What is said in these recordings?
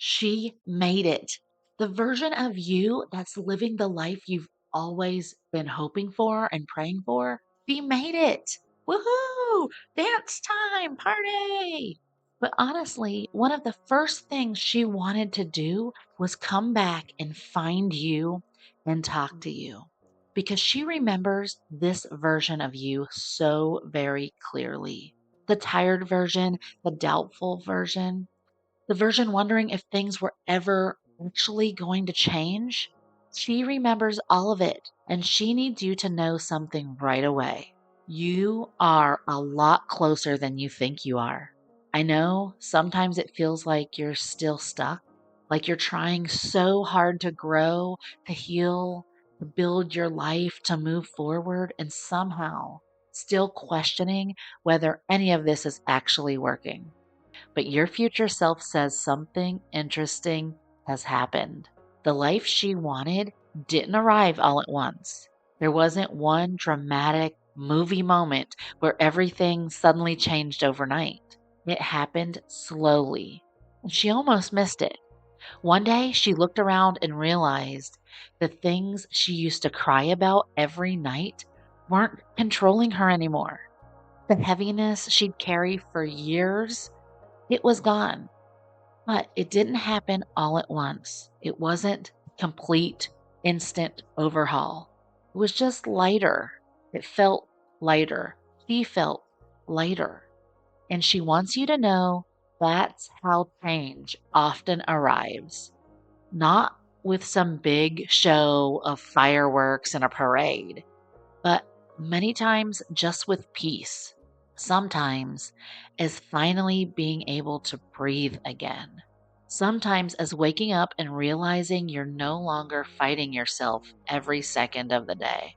She made it. The version of you that's living the life you've always been hoping for and praying for, she made it. Woohoo! Dance time, party! But honestly, one of the first things she wanted to do was come back and find you and talk to you because she remembers this version of you so very clearly. The tired version, the doubtful version, the version wondering if things were ever actually going to change. She remembers all of it, and she needs you to know something right away. You are a lot closer than you think you are. I know sometimes it feels like you're still stuck, like you're trying so hard to grow, to heal, to build your life, to move forward, and somehow still questioning whether any of this is actually working. But your future self says something interesting has happened. The life she wanted didn't arrive all at once. There wasn't one dramatic movie moment where everything suddenly changed overnight. It happened slowly, and she almost missed it. One day she looked around and realized the things she used to cry about every night weren't controlling her anymore. The heaviness she'd carried for years, it was gone. But it didn't happen all at once. It wasn't complete, instant overhaul. It was just lighter. It felt lighter. She felt lighter. And she wants you to know that's how change often arrives. Not with some big show of fireworks and a parade, but many times just with peace. Sometimes as finally being able to breathe again. Sometimes as waking up and realizing you're no longer fighting yourself every second of the day.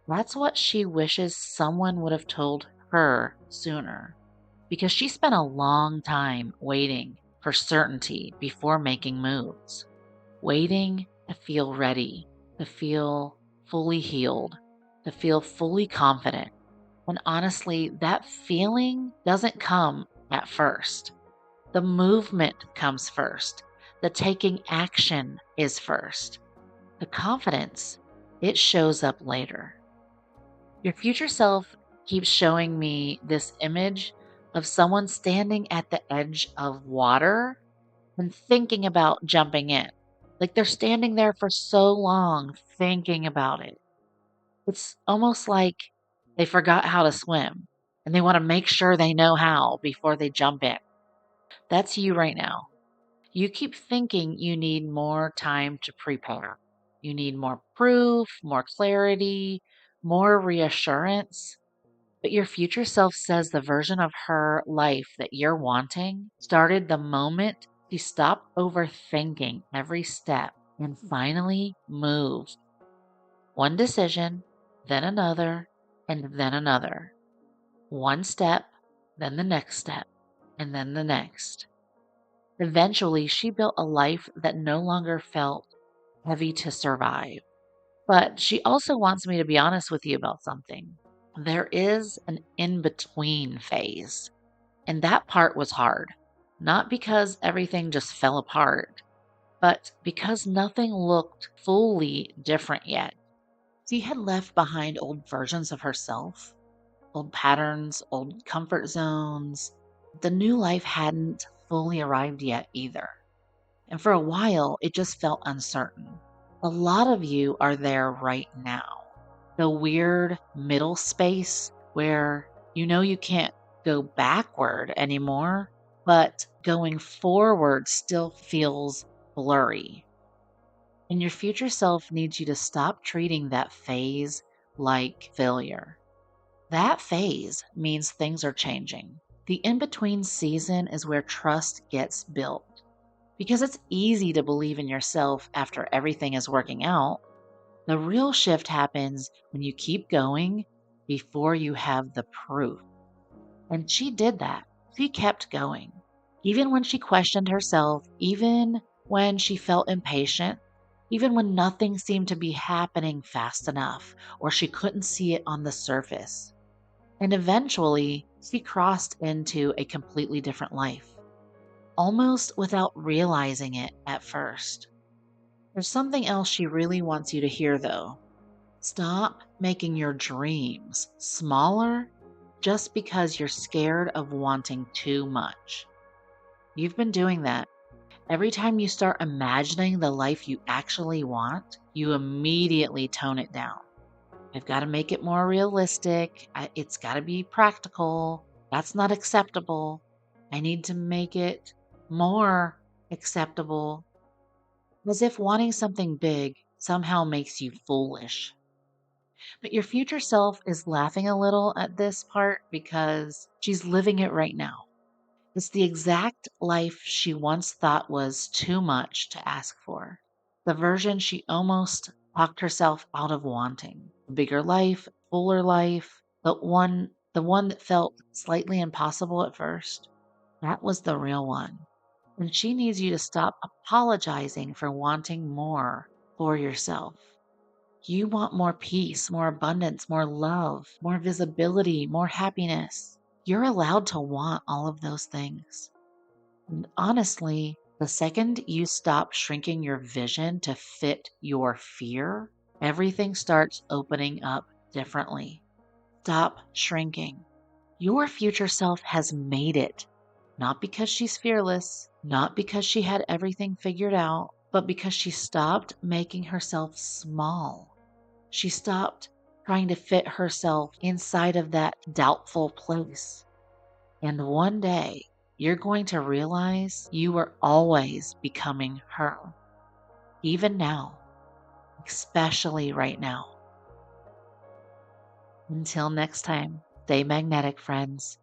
That's what she wishes someone would have told her sooner, because she spent a long time waiting for certainty before making moves, waiting to feel ready, to feel fully healed, to feel fully confident. And honestly, that feeling doesn't come at first. The movement comes first. The taking action is first. The confidence, it shows up later. Your future self keeps showing me this image of someone standing at the edge of water and thinking about jumping in. Like they're standing there for so long thinking about it. It's almost like they forgot how to swim and they want to make sure they know how before they jump in. That's you right now. You keep thinking you need more time to prepare. You need more proof, more clarity, more reassurance. But your future self says the version of her life that you're wanting started the moment she stopped overthinking every step and finally moved. One decision, then another, and then another. One step, then the next step, and then the next. Eventually, she built a life that no longer felt heavy to survive. But she also wants me to be honest with you about something. There is an in between phase, and that part was hard. Not because everything just fell apart, but because nothing looked fully different yet. She had left behind old versions of herself, old patterns, old comfort zones. The new life hadn't fully arrived yet either. And for a while, it just felt uncertain. A lot of you are there right now. The weird middle space where you know you can't go backward anymore, but going forward still feels blurry. And your future self needs you to stop treating that phase like failure. That phase means things are changing. The in between season is where trust gets built. Because it's easy to believe in yourself after everything is working out. The real shift happens when you keep going before you have the proof. And she did that. She kept going. Even when she questioned herself, even when she felt impatient, even when nothing seemed to be happening fast enough or she couldn't see it on the surface. And eventually, she crossed into a completely different life. almost without realizing it at first. There's something else she really wants you to hear, though. Stop making your dreams smaller just because you're scared of wanting too much. You've been doing that. Every time you start imagining the life you actually want, you immediately tone it down. I've got to make it more realistic. It's got to be practical. That's not acceptable. I need to make it more acceptable, as if wanting something big somehow makes you foolish. But your future self is laughing a little at this part because she's living it right now. It's the exact life she once thought was too much to ask for. The version she almost talked herself out of wanting. A bigger life, fuller life, the one that felt slightly impossible at first. That was the real one. And she needs you to stop apologizing for wanting more for yourself. You want more peace, more abundance, more love, more visibility, more happiness. You're allowed to want all of those things. And honestly, the second you stop shrinking your vision to fit your fear, everything starts opening up differently. Stop shrinking. Your future self has made it, not because she's fearless, not because she had everything figured out, but because she stopped making herself small. She stopped trying to fit herself inside of that doubtful place. And one day, you're going to realize you were always becoming her, even now, especially right now. Until next time, stay magnetic, friends.